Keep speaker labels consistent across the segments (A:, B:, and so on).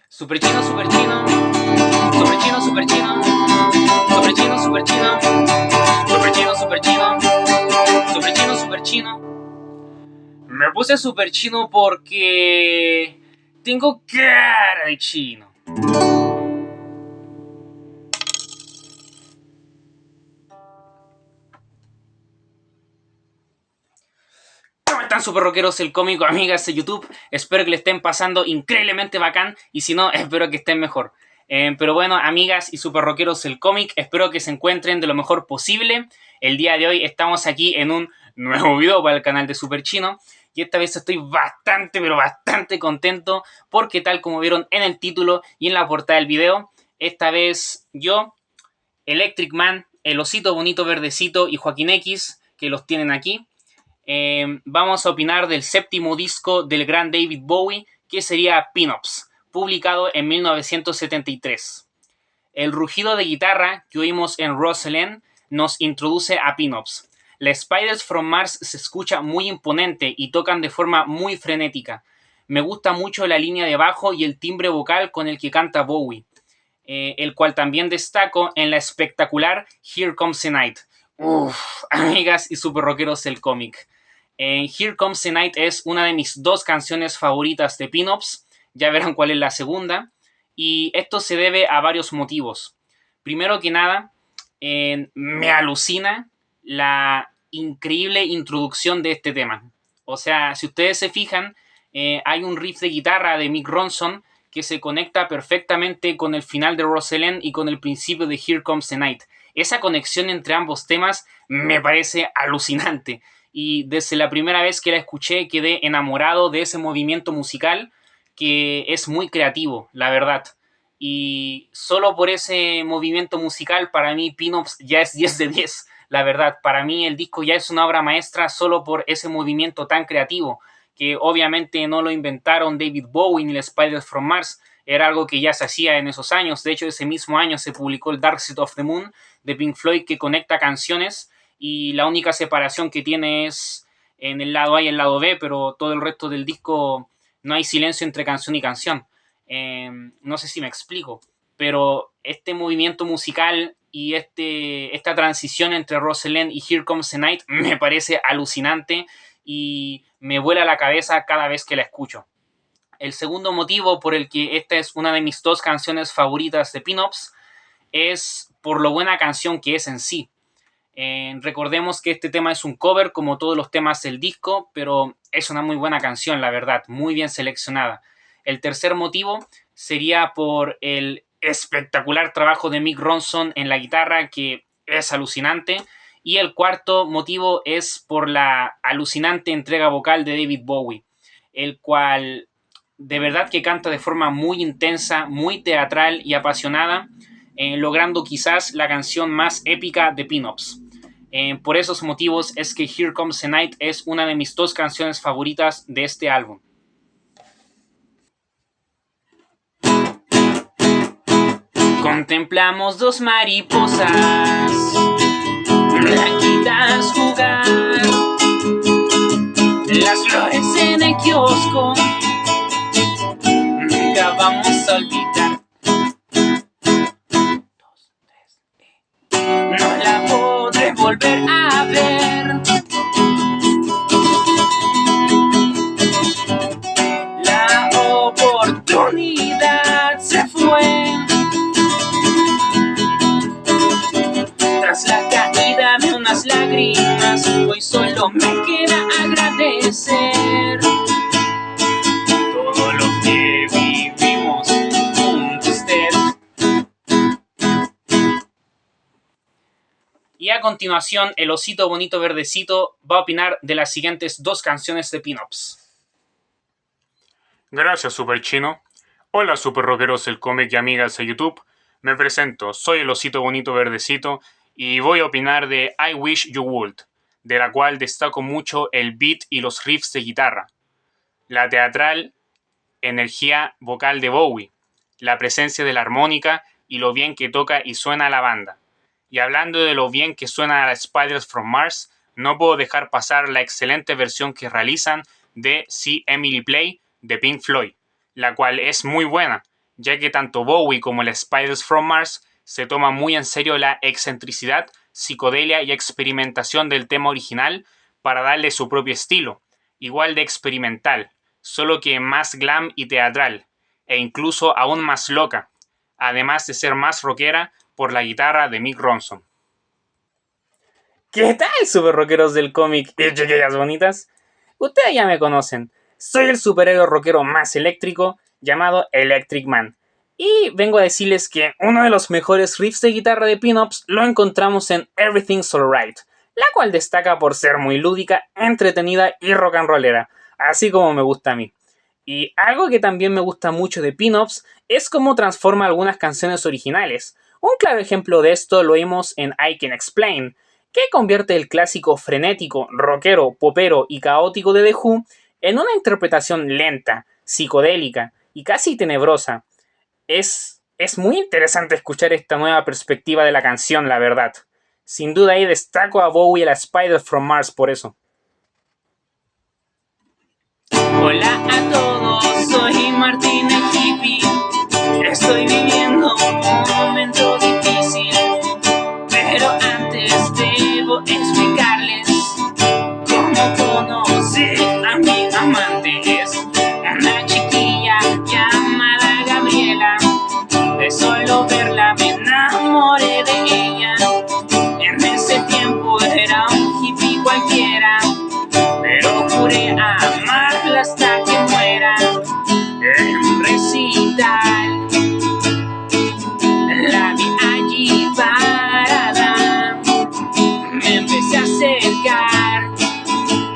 A: Super chino, super chino. Super chino, super chino. Super chino, super chino. Super chino, super chino. Super chino, super chino. Me puse super chino porque tengo cara de chino. ¿Cómo están super rockeros el cómico, amigas de YouTube? Espero que le estén pasando increíblemente bacán y si no, espero que estén mejor. Pero bueno, amigas y super rockeros el cómic, espero que se encuentren de lo mejor posible. El día de hoy estamos aquí en un nuevo video para el canal de Super Chino y esta vez estoy bastante, pero bastante contento porque tal como vieron en el título y en la portada del video, esta vez yo, Electric Man, el osito bonito verdecito y Joaquín X, que los tienen aquí, vamos a opinar del séptimo disco del gran David Bowie, que sería Pin-Ups, publicado en 1973. El rugido de guitarra que oímos en Rosalind nos introduce a Pin-Ups. La Spiders from Mars se escucha muy imponente y tocan de forma muy frenética. Me gusta mucho la línea de bajo y el timbre vocal con el que canta Bowie, el cual también destaco en la espectacular Here Comes the Night. Uff, amigas y super rockeros del cómic. Here Comes the Night es una de mis dos canciones favoritas de Pin-Ups. Ya verán cuál es la segunda. Y esto se debe a varios motivos. Primero que nada, me alucina la increíble introducción de este tema. O sea, si ustedes se fijan, hay un riff de guitarra de Mick Ronson que se conecta perfectamente con el final de Rosalind y con el principio de Here Comes the Night. Esa conexión entre ambos temas me parece alucinante. Y desde la primera vez que la escuché quedé enamorado de ese movimiento musical que es muy creativo, la verdad. Y solo por ese movimiento musical para mí Pin-Ups ya es 10 de 10, la verdad. Para mí el disco ya es una obra maestra solo por ese movimiento tan creativo, que obviamente no lo inventaron David Bowie ni los Spiders from Mars, era algo que ya se hacía en esos años. De hecho, ese mismo año se publicó el Dark Side of the Moon de Pink Floyd, que conecta canciones y la única separación que tiene es en el lado A y el lado B, pero todo el resto del disco no hay silencio entre canción y canción. No sé si me explico, pero este movimiento musical y esta transición entre Rosalind y Here Comes the Night me parece alucinante y me vuela la cabeza cada vez que la escucho. El segundo motivo por el que esta es una de mis dos canciones favoritas de Pin-Ups es por lo buena canción que es en sí. Recordemos que este tema es un cover como todos los temas del disco, pero es una muy buena canción, la verdad, muy bien seleccionada. El tercer motivo sería por el espectacular trabajo de Mick Ronson en la guitarra, que es alucinante. Y el cuarto motivo es por la alucinante entrega vocal de David Bowie, el cual de verdad que canta de forma muy intensa, muy teatral y apasionada, logrando quizás la canción más épica de Pin-Ups. Por esos motivos es que Here Comes the Night es una de mis dos canciones favoritas de este álbum. Contemplamos dos mariposas blanquitas jugar, las flores en el kiosco nunca vamos a olvidar. No la podré volver a ver. La oportunidad se fue. Tras la caída de unas lágrimas, hoy solo me queda agradecer todo lo que vivimos junto a usted. Y a continuación, el osito bonito verdecito va a opinar de las siguientes dos canciones de Pin-Ups.
B: Gracias, Super Chino. Hola, super rockeros del cómic y amigas de YouTube. Me presento, soy el osito bonito verdecito y voy a opinar de I Wish You Would, de la cual destaco mucho el beat y los riffs de guitarra, la teatral energía vocal de Bowie, la presencia de la armónica y lo bien que toca y suena la banda. Y hablando de lo bien que suena a las Spiders from Mars, no puedo dejar pasar la excelente versión que realizan de See Emily Play de Pink Floyd, la cual es muy buena ya que tanto Bowie como el Spiders from Mars se toman muy en serio la excentricidad, psicodelia y experimentación del tema original para darle su propio estilo, igual de experimental, solo que más glam y teatral, e incluso aún más loca, además de ser más rockera por la guitarra de Mick Ronson.
A: ¿Qué tal, super rockeros del cómic y chiquillas bonitas? Ustedes ya me conocen. Soy el superhéroe rockero más eléctrico llamado Electric Man. Y vengo a decirles que uno de los mejores riffs de guitarra de Pin-Ups lo encontramos en Everything's Alright, la cual destaca por ser muy lúdica, entretenida y rock and rollera, así como me gusta a mí. Y algo que también me gusta mucho de Pin-Ups es cómo transforma algunas canciones originales. Un claro ejemplo de esto lo vimos en I Can Explain, que convierte el clásico frenético, rockero, popero y caótico de The Who en una interpretación lenta, psicodélica y casi tenebrosa. Es muy interesante escuchar esta nueva perspectiva de la canción, la verdad. Sin duda ahí destaco a Bowie y a la Spider from Mars por eso. Hola a todos, soy Martín el hippie. Estoy viviendo un momento difícil, pero antes debo explicarles cómo conocí a mi amante. Es una chiquilla llamada Gabriela. De solo verla me enamoré de ella. En ese tiempo era un hippie cualquiera, pero juré amarla hasta que muera. En un recital la vi allí parada, me empecé a acercar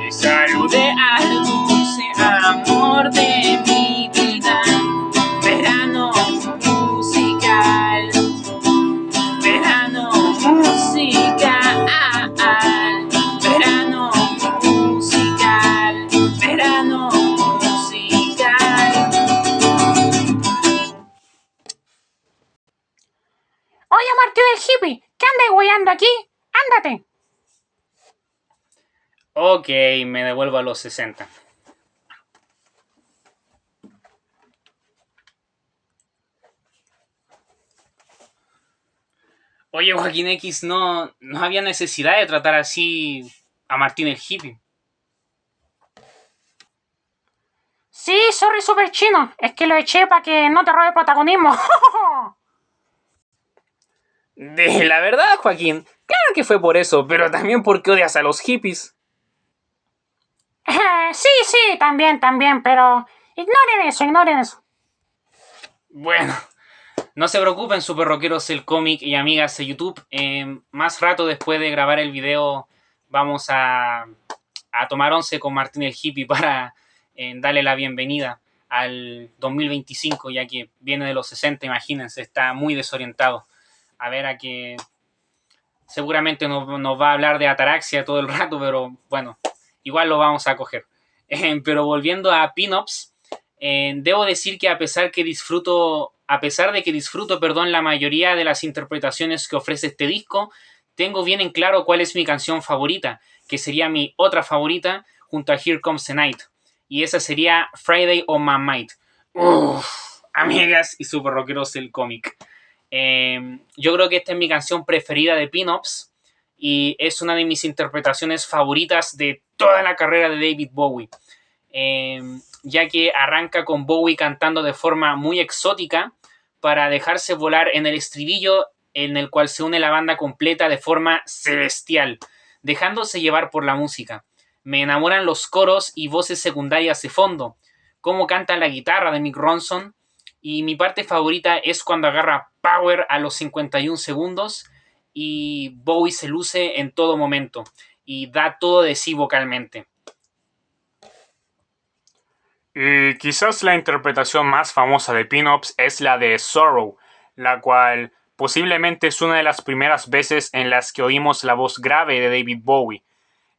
A: y saludé al dulce amor de mi vida. Verano musical, verano musical, verano musical, verano musical.
C: Oye, Martín el hippie, ¿qué andas guayando aquí? ¡Ándate!
A: Ok, me devuelvo a los 60. Oye, Joaquín X, no había necesidad de tratar así a Martín el hippie.
C: Sí, sorry, super chino. Es que lo eché para que no te robe protagonismo.
A: De la verdad, Joaquín, claro que fue por eso, pero también porque odias a los hippies.
C: Sí, también, pero ignoren eso.
A: Bueno, no se preocupen, super rockeros el cómic y amigas de YouTube. Más rato después de grabar el video vamos a tomar once con Martín el hippie para darle la bienvenida al 2025, ya que viene de los 60, imagínense, está muy desorientado. A ver, a que seguramente nos va a hablar de ataraxia todo el rato, pero bueno, igual lo vamos a coger. Pero volviendo a Pin-Ups, debo decir que a pesar de que disfruto, la mayoría de las interpretaciones que ofrece este disco, tengo bien en claro cuál es mi canción favorita, que sería mi otra favorita junto a Here Comes the Night. Y esa sería Friday on My Mind. Amigas y super rockeros del cómic. Yo creo que esta es mi canción preferida de Pin-Ups y es una de mis interpretaciones favoritas de toda la carrera de David Bowie, ya que arranca con Bowie cantando de forma muy exótica para dejarse volar en el estribillo, en el cual se une la banda completa de forma celestial, dejándose llevar por la música. Me enamoran los coros y voces secundarias de fondo, cómo canta la guitarra de Mick Ronson, y mi parte favorita es cuando agarra power a los 51 segundos y Bowie se luce en todo momento y da todo de sí vocalmente.
B: Y quizás la interpretación más famosa de Pin-Ups es la de Sorrow, la cual posiblemente es una de las primeras veces en las que oímos la voz grave de David Bowie.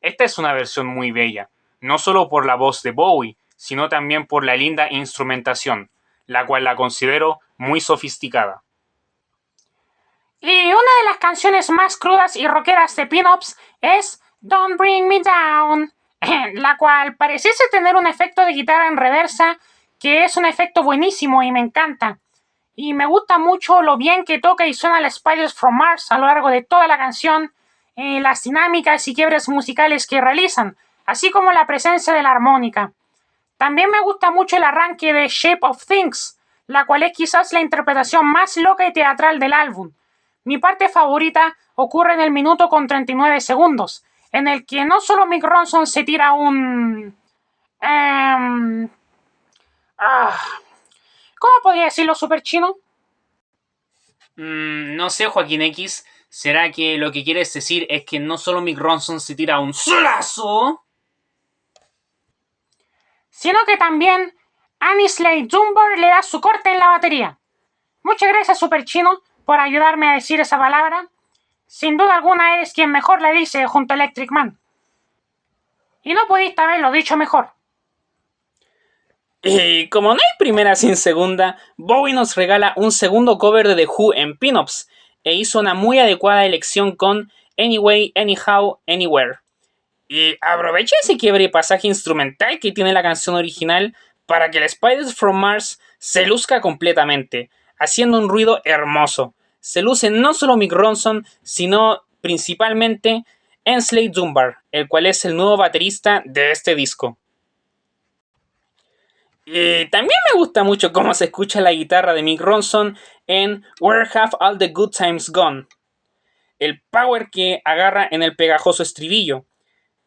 B: Esta es una versión muy bella, no solo por la voz de Bowie, sino también por la linda instrumentación, la cual la considero muy sofisticada.
C: Y una de las canciones más crudas y rockeras de Pin-Ups es Don't Bring Me Down, la cual pareciese tener un efecto de guitarra en reversa, que es un efecto buenísimo y me encanta. Y me gusta mucho lo bien que toca y suena la Spiders from Mars a lo largo de toda la canción, las dinámicas y quiebres musicales que realizan, así como la presencia de la armónica. También me gusta mucho el arranque de Shape of Things, la cual es quizás la interpretación más loca y teatral del álbum. Mi parte favorita ocurre en el minuto con 39 segundos, en el que no solo Mick Ronson se tira un... ¿cómo podría decirlo super chino?
A: No sé, Joaquín X. ¿Será que lo que quieres decir es que no solo Mick Ronson se tira un solazo,
C: sino que también Anisley Dunbar le da su corte en la batería? Muchas gracias, super chino, por ayudarme a decir esa palabra. Sin duda alguna eres quien mejor la dice junto a Electric Man. Y no pudiste haberlo dicho mejor.
A: Y como no hay primera sin segunda, Bowie nos regala un segundo cover de The Who en Pin-Ups, e hizo una muy adecuada elección con Anyway, Anyhow, Anywhere. Y aprovecha ese quiebre y pasaje instrumental que tiene la canción original para que el Spiders from Mars se luzca completamente, haciendo un ruido hermoso. Se luce no solo Mick Ronson, sino principalmente Ainsley Dunbar, el cual es el nuevo baterista de este disco. Y también me gusta mucho cómo se escucha la guitarra de Mick Ronson en Where Have All the Good Times Gone. El power que agarra en el pegajoso estribillo.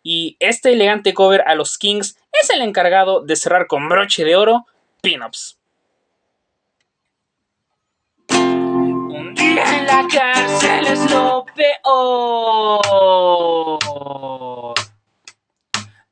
A: Y este elegante cover a los Kings es el encargado de cerrar con broche de oro Pin-Ups. Un día en la cárcel es lo peor.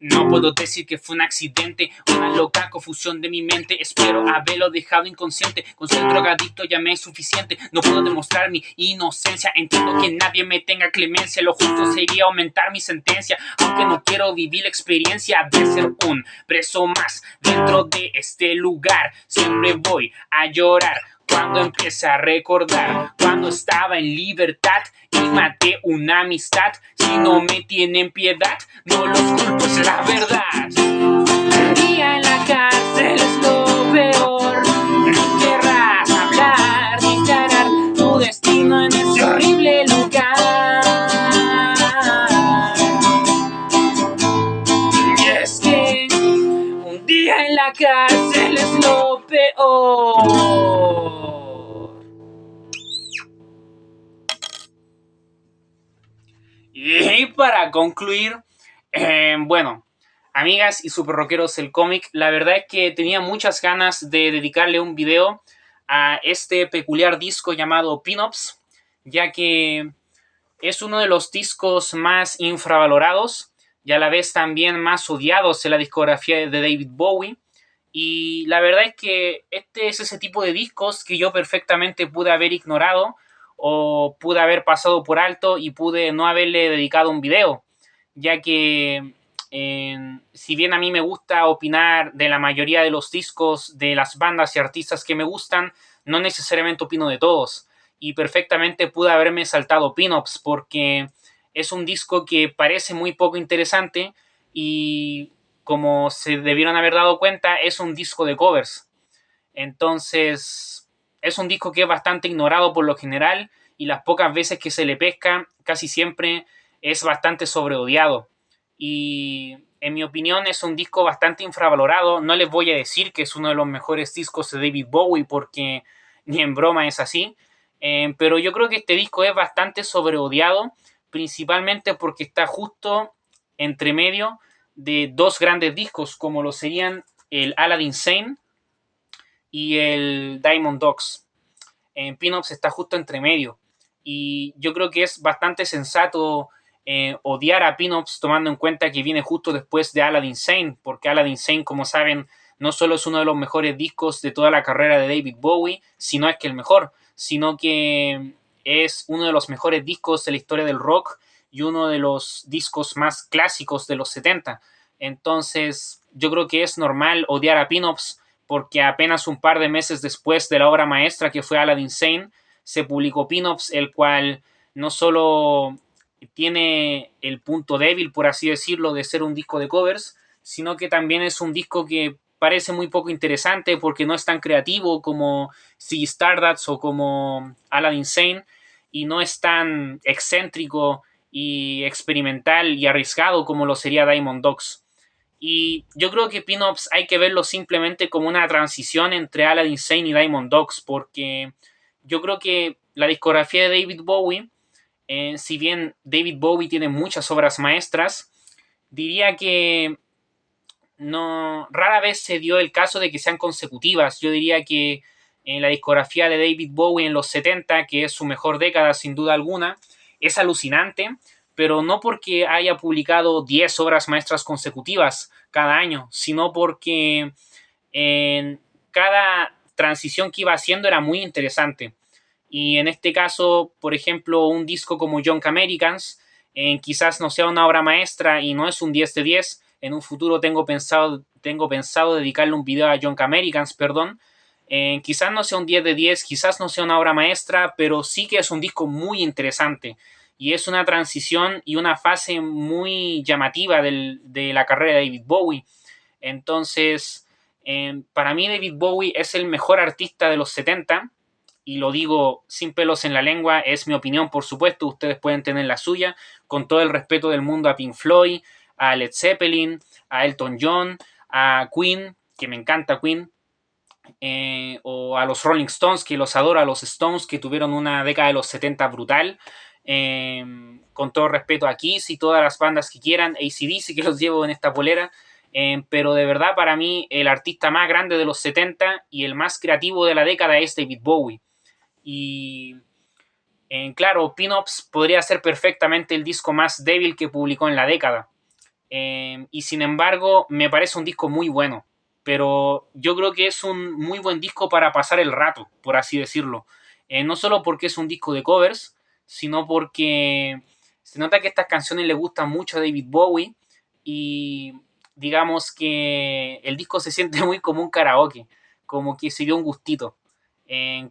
A: No puedo decir que fue un accidente, una loca confusión de mi mente. Espero haberlo dejado inconsciente. Con ser drogadicto ya me es suficiente. No puedo demostrar mi inocencia. Entiendo que nadie me tenga clemencia. Lo justo sería aumentar mi sentencia. Aunque no quiero vivir la experiencia de ser un preso más dentro de este lugar. Siempre voy a llorar cuando empiece a recordar cuando estaba en libertad y maté una amistad. Si no me tienen piedad, no los culpo, es la verdad. Un día en la cárcel es lo peor. No querrás hablar ni encarar tu destino en ese horrible lugar. Y es que un día en la cárcel es lo peor. Y para concluir, bueno, amigas y super rockeros del cómic, la verdad es que tenía muchas ganas de dedicarle un video a este peculiar disco llamado Pin-Ups, ya que es uno de los discos más infravalorados y a la vez también más odiados en la discografía de David Bowie. Y la verdad es que este es ese tipo de discos que yo perfectamente pude haber ignorado o pude haber pasado por alto y pude no haberle dedicado un video, ya que si bien a mí me gusta opinar de la mayoría de los discos de las bandas y artistas que me gustan, no necesariamente opino de todos, y perfectamente pude haberme saltado Pin-Ups porque es un disco que parece muy poco interesante y, como se debieron haber dado cuenta, es un disco de covers. Entonces, es un disco que es bastante ignorado por lo general y las pocas veces que se le pesca, casi siempre es bastante sobreodiado. Y en mi opinión es un disco bastante infravalorado. No les voy a decir que es uno de los mejores discos de David Bowie porque ni en broma es así. Pero yo creo que este disco es bastante sobreodiado, principalmente porque está justo entre medio de dos grandes discos como lo serían el Aladdin Sane y el Diamond Dogs. En Pin-Ups está justo entre medio y yo creo que es bastante sensato odiar a Pin-Ups tomando en cuenta que viene justo después de Aladdin Sane, porque Aladdin Sane, como saben, no solo es uno de los mejores discos de toda la carrera de David Bowie, sino es que el mejor, sino que es uno de los mejores discos de la historia del rock y uno de los discos más clásicos de los 70. Entonces, yo creo que es normal odiar a Pin-Ups porque apenas un par de meses después de la obra maestra que fue Aladdin Sane, se publicó Pin-Ups, el cual no solo tiene el punto débil, por así decirlo, de ser un disco de covers, sino que también es un disco que parece muy poco interesante porque no es tan creativo como Ziggy Stardust o como Aladdin Sane, y no es tan excéntrico y experimental y arriesgado como lo sería Diamond Dogs. Y yo creo que Pin-Ups hay que verlo simplemente como una transición entre Aladdin Sane y Diamond Dogs, porque yo creo que la discografía de David Bowie, si bien David Bowie tiene muchas obras maestras, diría que no, rara vez se dio el caso de que sean consecutivas. Yo diría que en la discografía de David Bowie en los 70, que es su mejor década sin duda alguna, es alucinante, pero no porque haya publicado 10 obras maestras consecutivas cada año, sino porque en cada transición que iba haciendo era muy interesante. Y en este caso, por ejemplo, un disco como Young Americans, quizás no sea una obra maestra y no es un 10 de 10. En un futuro tengo pensado dedicarle un video a Young Americans, perdón. Quizás no sea un 10 de 10, quizás no sea una obra maestra, pero sí que es un disco muy interesante. Y es una transición y una fase muy llamativa de la carrera de David Bowie. Entonces, para mí David Bowie es el mejor artista de los 70, y lo digo sin pelos en la lengua, es mi opinión, por supuesto, ustedes pueden tener la suya, con todo el respeto del mundo a Pink Floyd, a Led Zeppelin, a Elton John, a Queen, que me encanta Queen, o a los Rolling Stones, que los adoro, a los Stones, que tuvieron una década de los 70 brutal, con todo respeto a Kiss y todas las bandas que quieran, AC/DC, que los llevo en esta polera, pero de verdad para mí el artista más grande de los 70 y el más creativo de la década es David Bowie. Y claro, Pin-Ups podría ser perfectamente el disco más débil que publicó en la década. Y sin embargo, me parece un disco muy bueno. Pero yo creo que es un muy buen disco para pasar el rato, por así decirlo. No solo porque es un disco de covers, sino porque se nota que estas canciones le gustan mucho a David Bowie y digamos que el disco se siente muy como un karaoke, como que se dio un gustito,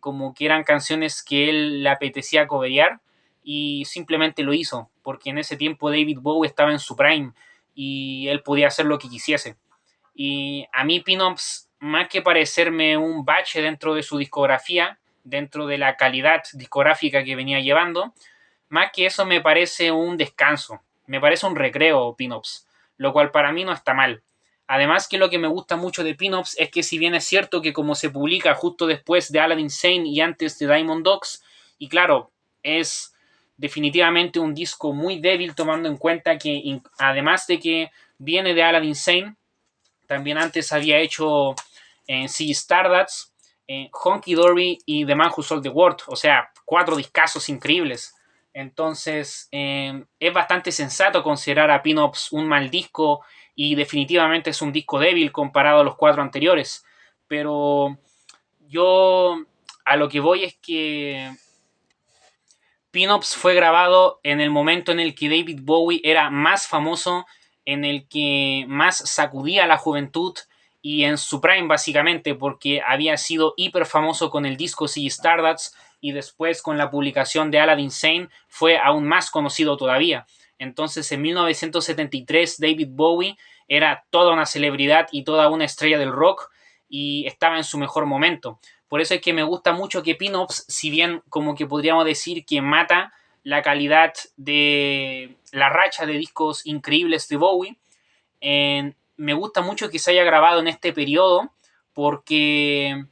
A: como que eran canciones que él le apetecía coverear y simplemente lo hizo, porque en ese tiempo David Bowie estaba en su prime y él podía hacer lo que quisiese. Y a mí Pin-Ups, más que parecerme un bache dentro de su discografía, dentro de la calidad discográfica que venía llevando, más que eso me parece un descanso, me parece un recreo Pin-Ups, lo cual para mí no está mal. Además que lo que me gusta mucho de Pin-Ups es que si bien es cierto que como se publica justo después de Aladdin Sane y antes de Diamond Dogs, y claro, es definitivamente un disco muy débil tomando en cuenta que además de que viene de Aladdin Sane, también antes había hecho en Ziggy Stardust, Honky Dory y The Man Who Sold the World, o sea, 4 discazos increíbles. Entonces, es bastante sensato considerar a Pin-Ups un mal disco y definitivamente es un disco débil comparado a los 4 anteriores. Pero yo a lo que voy es que Pin-Ups fue grabado en el momento en el que David Bowie era más famoso, en el que más sacudía a la juventud y en su prime básicamente, porque había sido hiper famoso con el disco Ziggy Stardust y después con la publicación de Aladdin Sane fue aún más conocido todavía. Entonces en 1973 David Bowie era toda una celebridad y toda una estrella del rock y estaba en su mejor momento. Por eso es que me gusta mucho que Pin-Ups, si bien como que podríamos decir que mata la calidad de la racha de discos increíbles de Bowie, me gusta mucho que se haya grabado en este periodo porque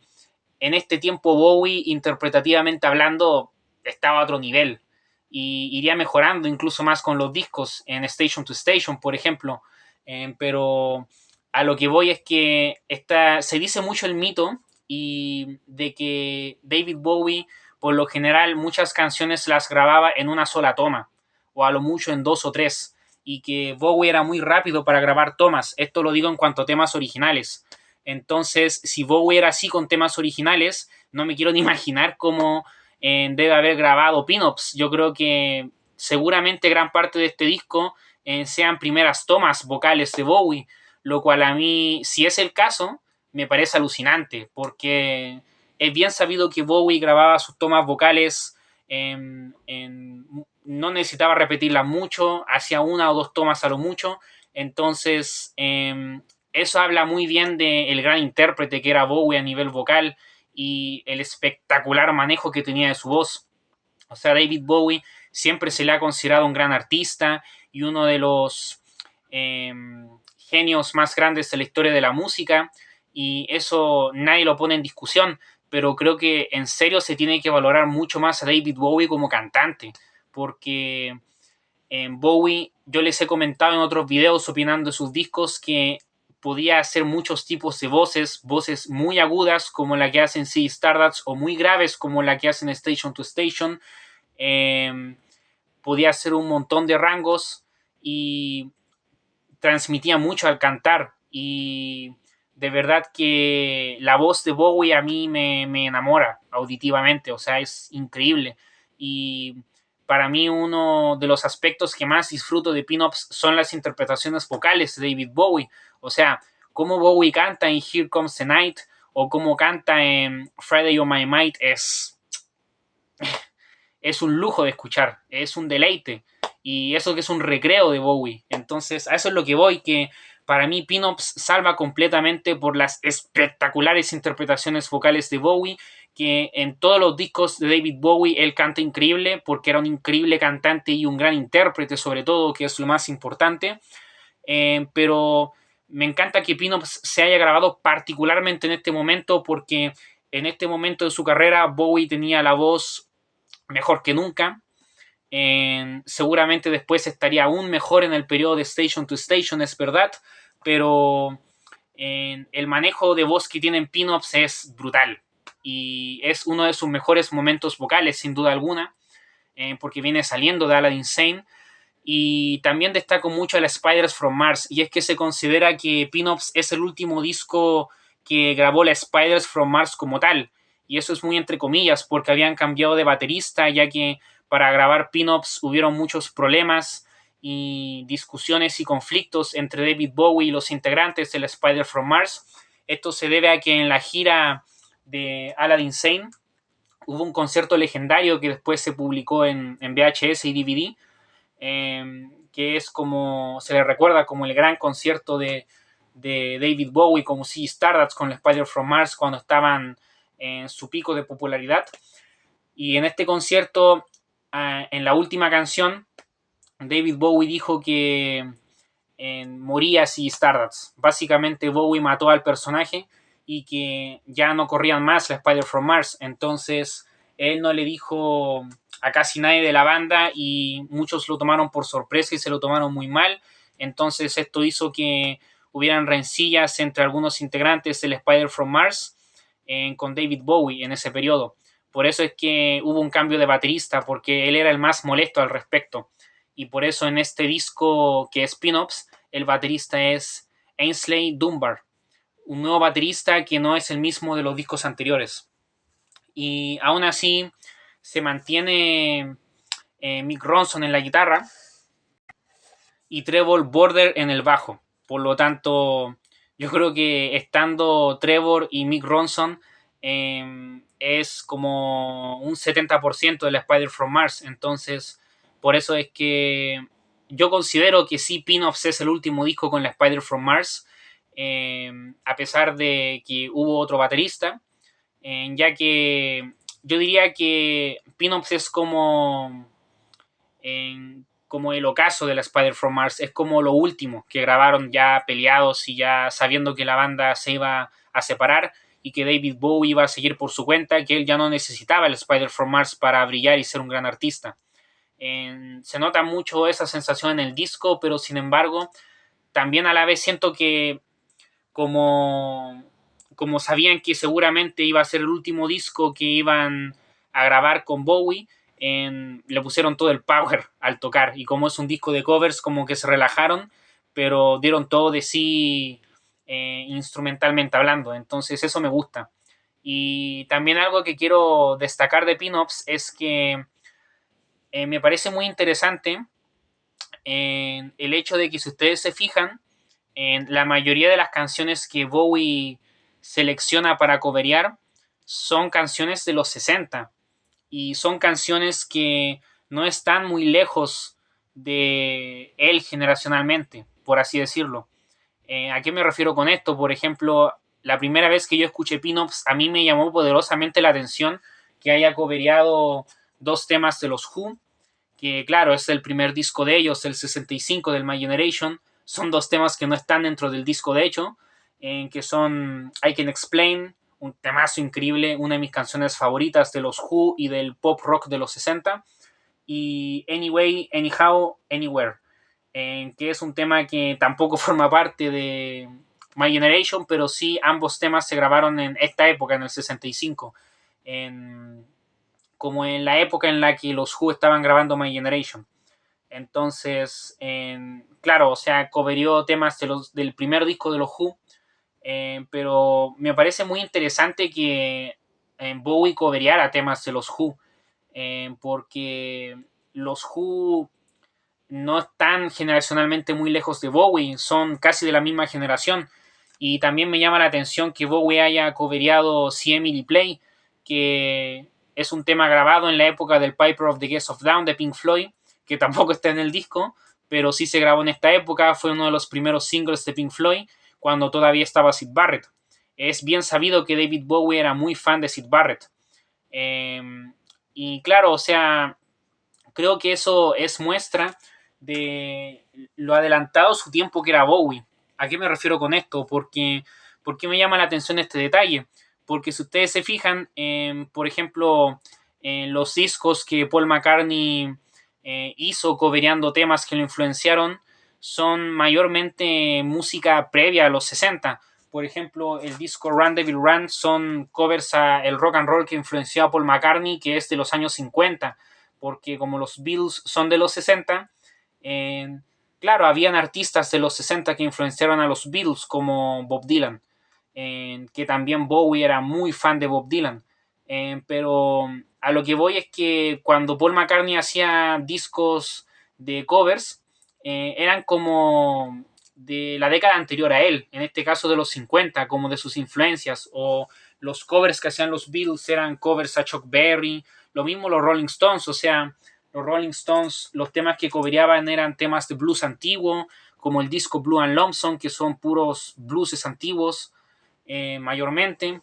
A: en este tiempo Bowie, interpretativamente hablando, estaba a otro nivel y iría mejorando incluso más con los discos en Station to Station, por ejemplo. Pero a lo que voy es que se dice mucho el mito y de que David Bowie, por lo general, muchas canciones las grababa en una sola toma, o a lo mucho en 2 o 3, y que Bowie era muy rápido para grabar tomas. Esto lo digo en cuanto a temas originales. Entonces, si Bowie era así con temas originales, no me quiero ni imaginar cómo debe haber grabado Pin-Ups. Yo creo que seguramente gran parte de este disco sean primeras tomas vocales de Bowie, lo cual a mí, si es el caso, me parece alucinante, porque es bien sabido que Bowie grababa sus tomas vocales no necesitaba repetirlas mucho, hacía 1 o 2 tomas a lo mucho. Entonces eso habla muy bien del gran intérprete que era Bowie a nivel vocal y el espectacular manejo que tenía de su voz. O sea, David Bowie siempre se le ha considerado un gran artista y uno de los eh, genios más grandes de la historia de la música, y eso nadie lo pone en discusión, pero creo que en serio se tiene que valorar mucho más a David Bowie como cantante, porque en Bowie yo les he comentado en otros videos opinando de sus discos que podía hacer muchos tipos de voces, voces muy agudas como la que hacen Ziggy Stardust o muy graves como la que hacen Station to Station. eh, Podía hacer un montón de rangos y transmitía mucho al cantar, y de verdad que la voz de Bowie a mí me enamora auditivamente, o sea, es increíble. Y para mí uno de los aspectos que más disfruto de Pin-Ups son las interpretaciones vocales de David Bowie. O sea, cómo Bowie canta en Here Comes the Night o cómo canta en Friday on My Mind es un lujo de escuchar, es un deleite. Y eso que es un recreo de Bowie. Entonces, a eso es lo que voy, que para mí Pin-Ups salva completamente por las espectaculares interpretaciones vocales de Bowie, que en todos los discos de David Bowie él canta increíble, porque era un increíble cantante y un gran intérprete sobre todo, que es lo más importante. Pero me encanta que Pin-Ups se haya grabado particularmente en este momento, porque en este momento de su carrera Bowie tenía la voz mejor que nunca. Seguramente después estaría aún mejor en el periodo de Station to Station, es verdad, pero el manejo de voz que tienen Pin-Ups es brutal y es uno de sus mejores momentos vocales, sin duda alguna, porque viene saliendo de Aladdin Sane. Y también destaco mucho la Spiders from Mars, y es que se considera que Pin-Ups es el último disco que grabó la Spiders from Mars como tal, y eso es muy entre comillas porque habían cambiado de baterista, ya que para grabar Pin-Ups hubieron muchos problemas y discusiones y conflictos entre David Bowie y los integrantes de la Spiders from Mars. Esto se debe a que en la gira de Aladdin Sane hubo un concierto legendario que después se publicó en VHS y DVD, que es como se le recuerda como el gran concierto de David Bowie como Ziggy Stardust con la Spider from Mars cuando estaban en su pico de popularidad. Y en este concierto, en la última canción, David Bowie dijo que moría Ziggy Stardust. Básicamente Bowie mató al personaje y que ya no corrían más la Spider from Mars. Entonces él no le dijo a casi nadie de la banda y muchos lo tomaron por sorpresa y se lo tomaron muy mal. Entonces esto hizo que hubieran rencillas entre algunos integrantes del Spider from Mars con David Bowie en ese periodo. Por eso es que hubo un cambio de baterista, porque él era el más molesto al respecto. Y por eso en este disco que es Pin-Ups, el baterista es Ainsley Dunbar, un nuevo baterista que no es el mismo de los discos anteriores. Y aún así se mantiene Mick Ronson en la guitarra y Trevor Border en el bajo. Por lo tanto, yo creo que estando Trevor y Mick Ronson es como un 70% de la Spider from Mars. Entonces, por eso es que yo considero que sí, Pin-Ups es el último disco con la Spider from Mars, a pesar de que hubo otro baterista, ya que yo diría que Pin-Ups es como el ocaso de la Spider from Mars, es como lo último que grabaron ya peleados y ya sabiendo que la banda se iba a separar y que David Bowie iba a seguir por su cuenta, que él ya no necesitaba el Spider from Mars para brillar y ser un gran artista. Se nota mucho esa sensación en el disco, pero sin embargo también a la vez siento que como sabían que seguramente iba a ser el último disco que iban a grabar con Bowie, le pusieron todo el power al tocar, y como es un disco de covers como que se relajaron, pero dieron todo de sí instrumentalmente hablando. Entonces eso me gusta. Y también algo que quiero destacar de Pin-Ups es que me parece muy interesante el hecho de que, si ustedes se fijan, en la mayoría de las canciones que Bowie selecciona para coverear son canciones de los 60 y son canciones que no están muy lejos de él generacionalmente, por así decirlo. ¿A qué me refiero con esto? Por ejemplo, la primera vez que yo escuché Pin-Ups, a mí me llamó poderosamente la atención que haya cobereado dos temas de los Who, que claro, es el primer disco de ellos, el 65 del My Generation. Son dos temas que no están dentro del disco de hecho, que son I Can Explain, un temazo increíble, una de mis canciones favoritas de los Who y del pop rock de los 60, y Anyway, Anyhow, Anywhere, que es un tema que tampoco forma parte de My Generation, pero sí ambos temas se grabaron en esta época, en el 65, como en la época en la que los Who estaban grabando My Generation. Entonces, claro, o sea, coverió temas del primer disco de los Who, pero me parece muy interesante que Bowie coveriara temas de los Who, porque los Who no están generacionalmente muy lejos de Bowie, son casi de la misma generación. Y también me llama la atención que Bowie haya coveriado See Emily Play, que es un tema grabado en la época del Piper of the Gates of Dawn de Pink Floyd, que tampoco está en el disco, pero sí se grabó en esta época, fue uno de los primeros singles de Pink Floyd, cuando todavía estaba Syd Barrett. Es bien sabido que David Bowie era muy fan de Syd Barrett. Y claro, o sea, creo que eso es muestra de lo adelantado su tiempo que era Bowie. ¿A qué me refiero con esto? ¿Por qué me llama la atención este detalle? Porque si ustedes se fijan, por ejemplo, en los discos que Paul McCartney hizo cobereando temas que lo influenciaron, son mayormente música previa a los 60. Por ejemplo, el disco Run Devil Run son covers a el rock and roll que influenció a Paul McCartney, que es de los años 50, porque como los Beatles son de los 60, claro, habían artistas de los 60 que influenciaron a los Beatles, como Bob Dylan, que también Bowie era muy fan de Bob Dylan. Pero a lo que voy es que cuando Paul McCartney hacía discos de covers, eran como de la década anterior a él, en este caso de los 50, como de sus influencias, o los covers que hacían los Beatles eran covers a Chuck Berry, lo mismo los Rolling Stones, o sea, los Rolling Stones, los temas que cobraban eran temas de blues antiguo, como el disco Blue and Lonesome, que son puros blueses antiguos, mayormente.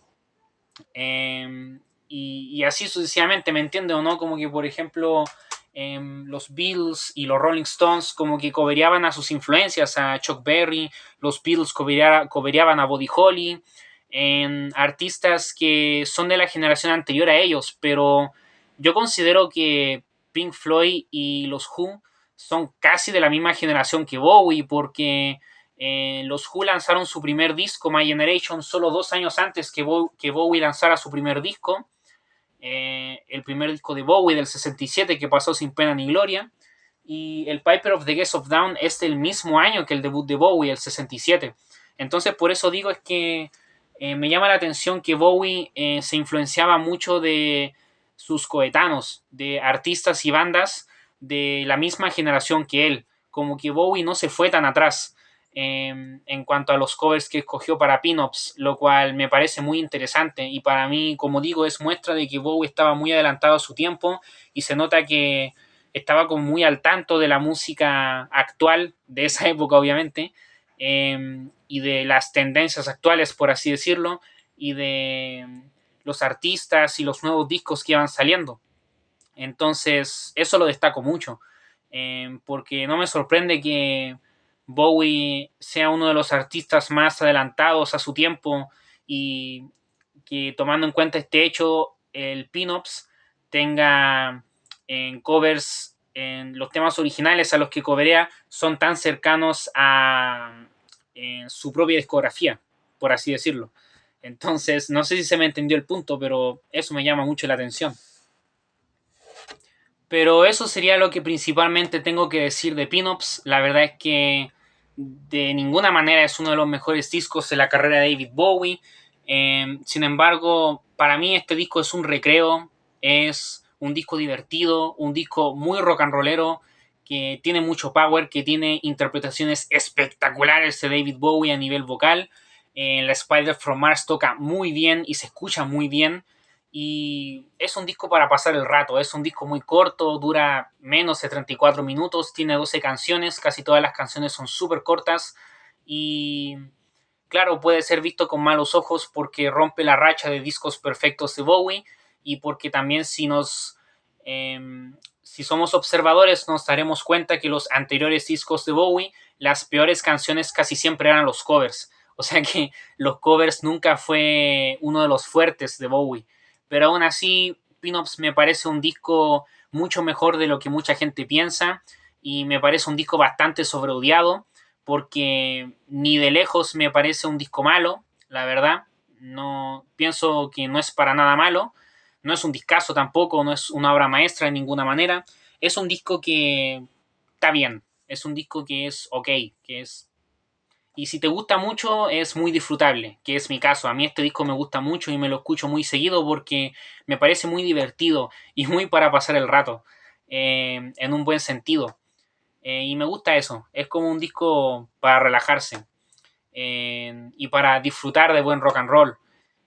A: Y así sucesivamente, ¿me entiende o no? Como que, por ejemplo, los Beatles y los Rolling Stones como que cobereaban a sus influencias, a Chuck Berry, los Beatles cobereaban a Buddy Holly, artistas que son de la generación anterior a ellos, pero yo considero que Pink Floyd y los Who son casi de la misma generación que Bowie, porque los Who lanzaron su primer disco, My Generation, solo 2 años antes que Bowie lanzara su primer disco. El primer disco de Bowie del 67, que pasó sin pena ni gloria. Y el Piper of the Gates of Dawn es del mismo año que el debut de Bowie, el 67. Entonces, por eso digo es que me llama la atención que Bowie se influenciaba mucho de sus coetanos, de artistas y bandas de la misma generación que él. Como que Bowie no se fue tan atrás en cuanto a los covers que escogió para Pin-Ups, lo cual me parece muy interesante y para mí, como digo, es muestra de que Bowie estaba muy adelantado a su tiempo y se nota que estaba como muy al tanto de la música actual de esa época, obviamente, y de las tendencias actuales, por así decirlo, y de los artistas y los nuevos discos que iban saliendo. Entonces, eso lo destaco mucho, porque no me sorprende que Bowie sea uno de los artistas más adelantados a su tiempo y que, tomando en cuenta este hecho, el Pin-Ups tenga en covers, en los temas originales a los que coverea son tan cercanos a su propia discografía, por así decirlo. Entonces, no sé si se me entendió el punto, pero eso me llama mucho la atención. Pero eso sería lo que principalmente tengo que decir de Pin-Ups. La verdad es que de ninguna manera es uno de los mejores discos de la carrera de David Bowie. Sin embargo, para mí este disco es un recreo, es un disco divertido, un disco muy rock and rollero, que tiene mucho power, que tiene interpretaciones espectaculares de David Bowie a nivel vocal. La Spider from Mars toca muy bien y se escucha muy bien. Y es un disco para pasar el rato, es un disco muy corto, dura menos de 34 minutos, tiene 12 canciones, casi todas las canciones son súper cortas y claro, puede ser visto con malos ojos porque rompe la racha de discos perfectos de Bowie y porque también si somos observadores nos daremos cuenta que los anteriores discos de Bowie, las peores canciones casi siempre eran los covers. O sea que los covers nunca fue uno de los fuertes de Bowie. Pero aún así, Pin-Ups me parece un disco mucho mejor de lo que mucha gente piensa y me parece un disco bastante sobreodiado porque ni de lejos me parece un disco malo, la verdad. No pienso que no es para nada malo. No es un discazo tampoco, no es una obra maestra de ninguna manera. Es un disco que está bien. Es un disco que es ok, que es... Y si te gusta mucho, es muy disfrutable, que es mi caso. A mí este disco me gusta mucho y me lo escucho muy seguido porque me parece muy divertido y muy para pasar el rato, en un buen sentido. Y me gusta eso. Es como un disco para relajarse y para disfrutar de buen rock and roll.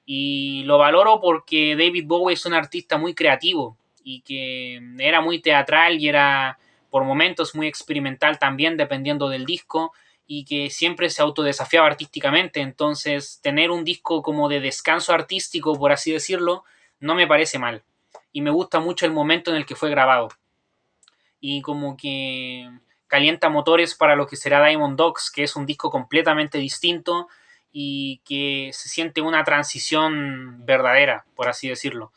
A: Y lo valoro porque David Bowie es un artista muy creativo y que era muy teatral y era por momentos muy experimental también, dependiendo del disco, y que siempre se autodesafiaba artísticamente. Entonces, tener un disco como de descanso artístico, por así decirlo, no me parece mal. Y me gusta mucho el momento en el que fue grabado. Y como que calienta motores para lo que será Diamond Dogs, que es un disco completamente distinto y que se siente una transición verdadera, por así decirlo.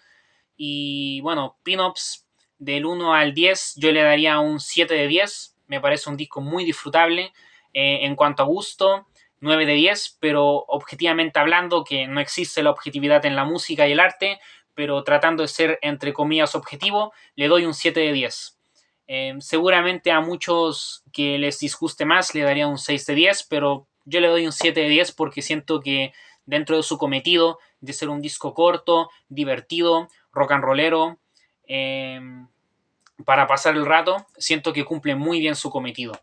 A: Y bueno, Pin-Ups del 1 al 10 yo le daría un 7 de 10. Me parece un disco muy disfrutable. En cuanto a gusto, 9 de 10, pero objetivamente hablando, que no existe la objetividad en la música y el arte, pero tratando de ser entre comillas objetivo, le doy un 7 de 10. Seguramente a muchos que les disguste más le daría un 6 de 10, pero yo le doy un 7 de 10 porque siento que dentro de su cometido de ser un disco corto, divertido, rock and rollero, para pasar el rato, siento que cumple muy bien su cometido.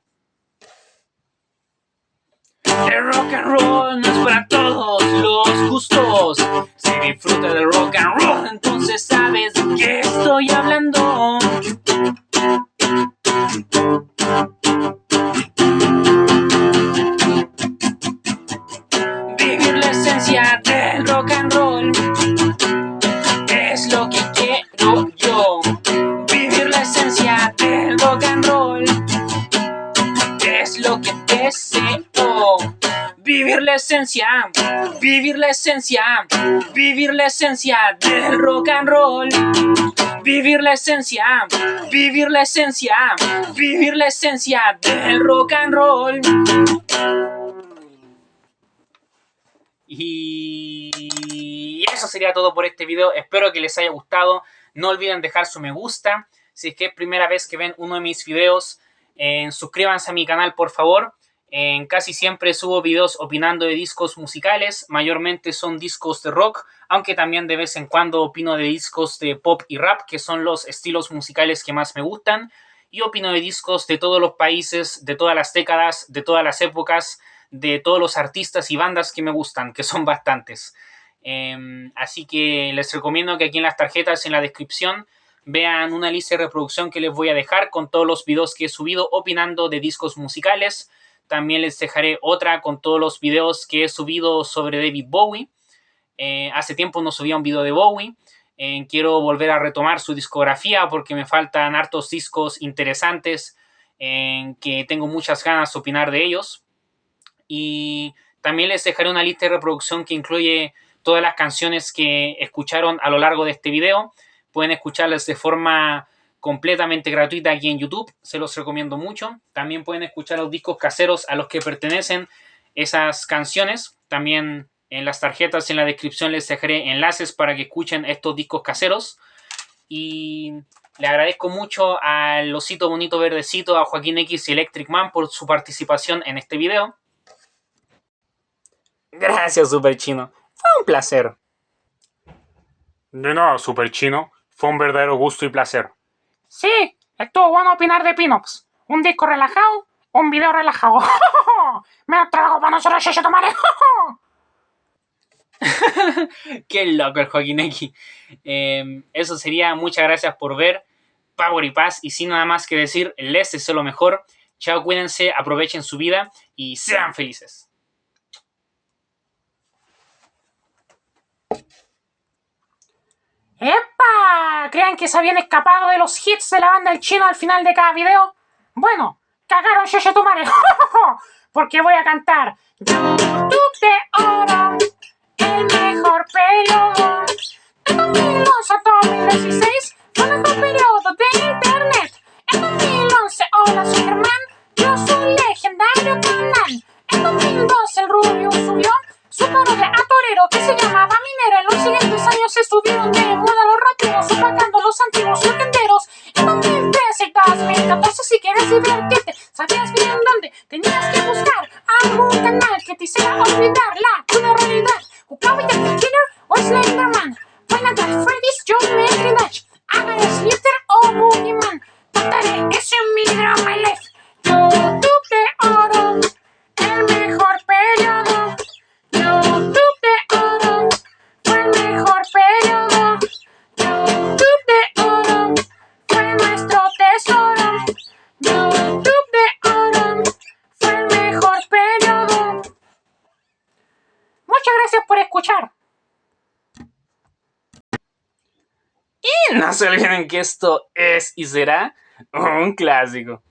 A: El rock and roll no es para todos los gustos. Si disfrutas del rock and roll, entonces sabes de qué estoy hablando. Vivir la esencia del rock and roll es lo que quiero yo. Vivir la esencia del rock and roll es lo que deseo. Vivir la esencia, vivir la esencia, vivir la esencia del rock and roll. Vivir la esencia, vivir la esencia, vivir la esencia del rock and roll. Y eso sería todo por este video. Espero que les haya gustado. No olviden dejar su me gusta. Si es que es primera vez que ven uno de mis videos, suscríbanse a mi canal, por favor. Casi siempre subo videos opinando de discos musicales. Mayormente son discos de rock, aunque también de vez en cuando opino de discos de pop y rap, que son los estilos musicales que más me gustan. Y opino de discos de todos los países, de todas las décadas, de todas las épocas, de todos los artistas y bandas que me gustan, que son bastantes. Así que les recomiendo que aquí en las tarjetas, en la descripción, vean una lista de reproducción que les voy a dejar con todos los videos que he subido opinando de discos musicales. También les dejaré otra con todos los videos que he subido sobre David Bowie. Hace tiempo no subía un video de Bowie. Quiero volver a retomar su discografía porque me faltan hartos discos interesantes que tengo muchas ganas de opinar de ellos. Y también les dejaré una lista de reproducción que incluye todas las canciones que escucharon a lo largo de este video. Pueden escucharlas de forma completamente gratuita aquí en YouTube, se los recomiendo mucho. También pueden escuchar los discos caseros a los que pertenecen esas canciones. También en las tarjetas y en la descripción les dejaré enlaces para que escuchen estos discos caseros. Y le agradezco mucho al Osito Bonito Verdecito, a Joaquín X y Electric Man por su participación en este video. Gracias, Super Chino. Fue un placer.
B: De nada, Super Chino. Fue un verdadero gusto y placer.
C: Sí, estuvo bueno opinar de Pin-Ups. Un disco relajado, un video relajado. Me lo trabajo para nosotros, yo tomar.
A: Qué loco el Joaquín X. Eso sería. Muchas gracias por ver. Power y paz. Y sin nada más que decir, les deseo lo mejor. Chao, cuídense, aprovechen su vida y sean felices.
C: ¡Epa! ¿Creen que se habían escapado de los hits de la banda El Chino al final de cada video? Bueno, cagaron Chechetumare. Porque voy a cantar YouTube de oro, el mejor periodo. En 2011 a 2016 fue el mejor periodo de internet. En 2011, hola soy Germán, yo soy legendario canal. En 2012 el Rubio subió su parodia a Torero que se llamaba Minero. En los siguientes años estuvieron de moda los raperos opacando los antiguos legenderos. En 2013 y 2014 si quieres divertirte, sabías bien dónde tenías que buscar algún canal que te hiciera olvidar la cruda realidad. Jugaba ya el Killer o Slenderman, Final Fantasy, Freddy's, John Matrix, Agar Slither o Boogeyman. Cantaré ese en mi drama life. YouTube de oro, el mejor periodo. YouTube de oro, fue el mejor periodo. YouTube de oro, fue nuestro tesoro. YouTube de oro, fue el mejor periodo. Muchas gracias por escuchar.
A: Y no se olviden que esto es y será un clásico.